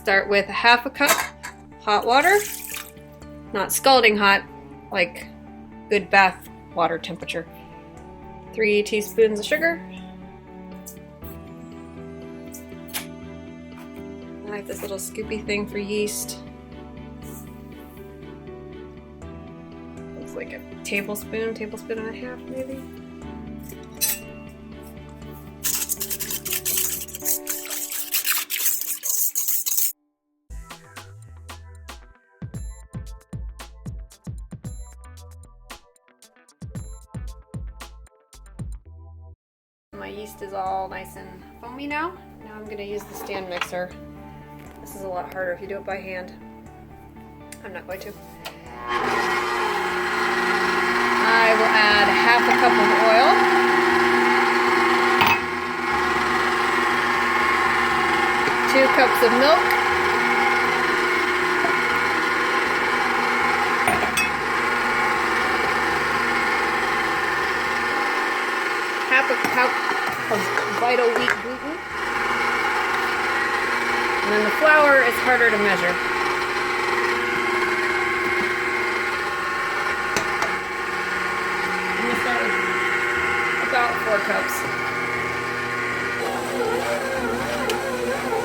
start with half a cup hot water, not scalding hot, like good bath water temperature. 3 teaspoons of sugar. I like this little scoopy thing for yeast. Looks like a tablespoon and a half maybe. My yeast is all nice and foamy now. Now I'm going to use the stand mixer. This is a lot harder if you do it by hand. I'm not going to. I will add half a cup of oil. Two cups of milk. Half a cup of Vital Wheat gluten. And then the flour is harder to measure. I'm going to start with about 4 cups.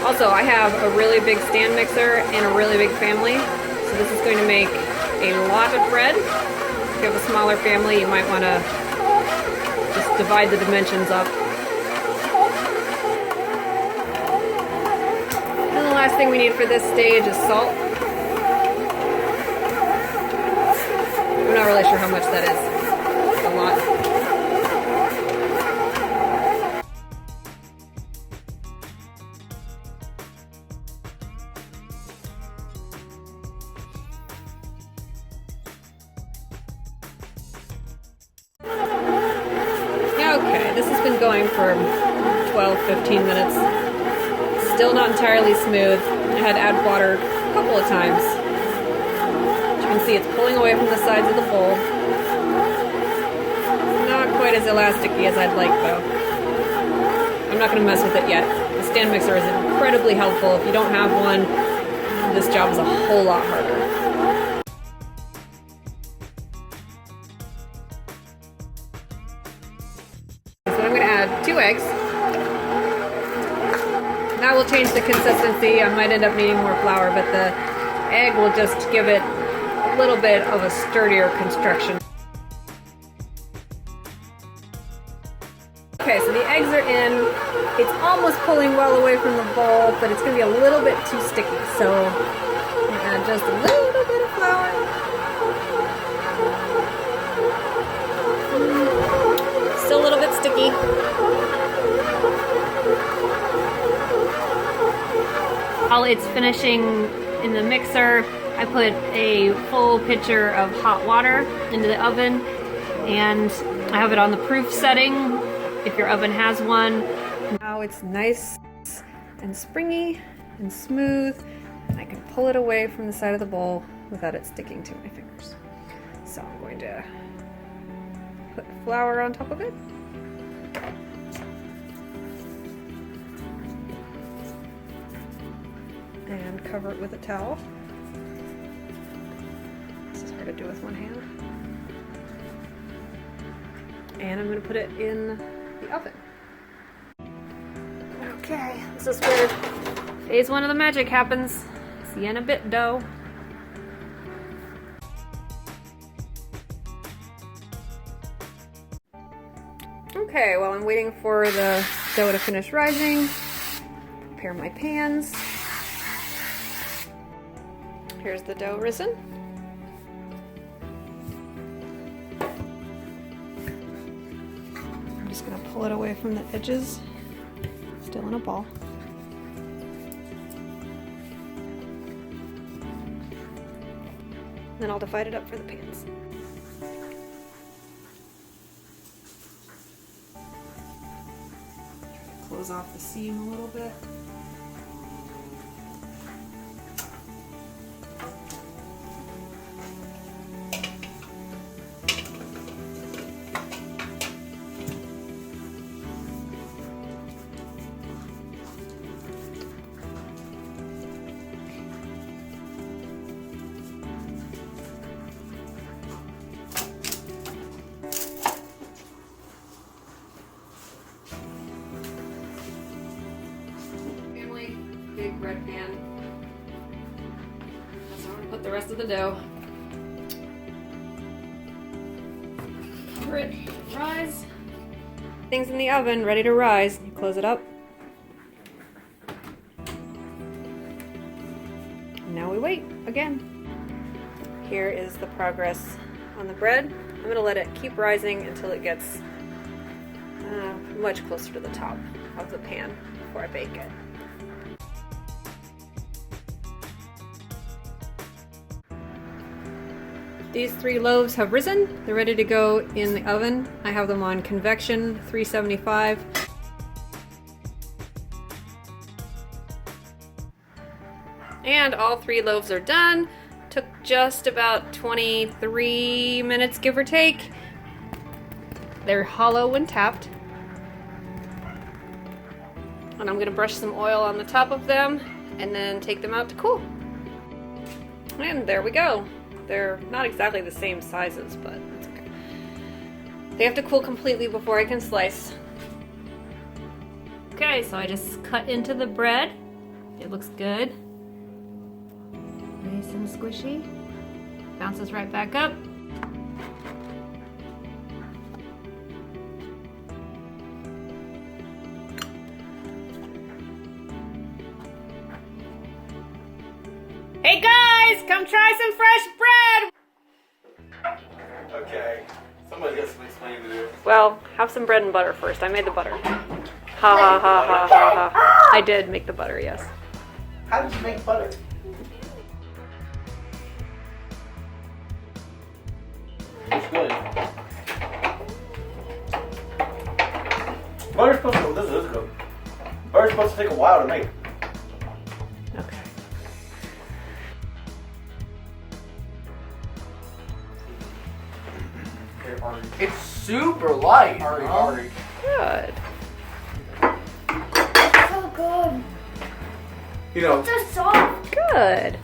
Also, I have a really big stand mixer and a really big family, so this is going to make a lot of bread. If you have a smaller family, you might want to just divide the dimensions up. And the last thing we need for this stage is salt. I'm not really sure how much that is. A lot. Okay, this has been going for 12-15 minutes. Still not entirely smooth. I had to add water a couple of times. As you can see, it's pulling away from the sides of the bowl. It's not quite as elasticy as I'd like, though. I'm not going to mess with it yet. The stand mixer is incredibly helpful. If you don't have one, this job is a whole lot harder. So I'm going to add 2 eggs. That will change the consistency. I might end up needing more flour, but the egg will just give it a little bit of a sturdier construction. Okay, so the eggs are in. It's almost pulling well away from the bowl, but it's going to be a little bit too sticky. So I'm going to add just a little bit of flour. Still a little bit sticky. While it's finishing in the mixer, I put a full pitcher of hot water into the oven, and I have it on the proof setting if your oven has one. Now it's nice and springy and smooth, and I can pull it away from the side of the bowl without it sticking to my fingers. So I'm going to put flour on top of it. And cover it with a towel. This is hard to do with one hand. And I'm going to put it in the oven. Okay, this is where phase 1 of the magic happens. See you in a bit, dough. Okay, while I'm waiting for the dough to finish rising, prepare my pans. Here's the dough risen. I'm just going to pull it away from the edges, still in a ball. Then I'll divide it up for the pans. Close off the seam a little bit. with the rest of the dough. Cover it, rise. Things in the oven ready to rise. You close it up. Now we wait again. Here is the progress on the bread. I'm gonna let it keep rising until it gets much closer to the top of the pan before I bake it. These 3 loaves have risen. They're ready to go in the oven. I have them on convection 375. And all 3 loaves are done. Took just about 23 minutes, give or take. They're hollow when tapped. And I'm gonna brush some oil on the top of them and then take them out to cool. And there we go. They're not exactly the same sizes, but it's okay. They have to cool completely before I can slice. Okay, so I just cut into the bread. It looks good. Nice and squishy. Bounces right back up. Hey guys, come try some fresh bread! Okay, somebody got some explaining to do. Well, have some bread and butter first. I made the butter. Ha ha ha ha ha ha. I did make the butter, yes. How did you make butter? It's good. Butter's supposed to, this is good. Butter's supposed to take a while to make. Okay. It's super light. Ari. Good. So good. You know, So soft. Good.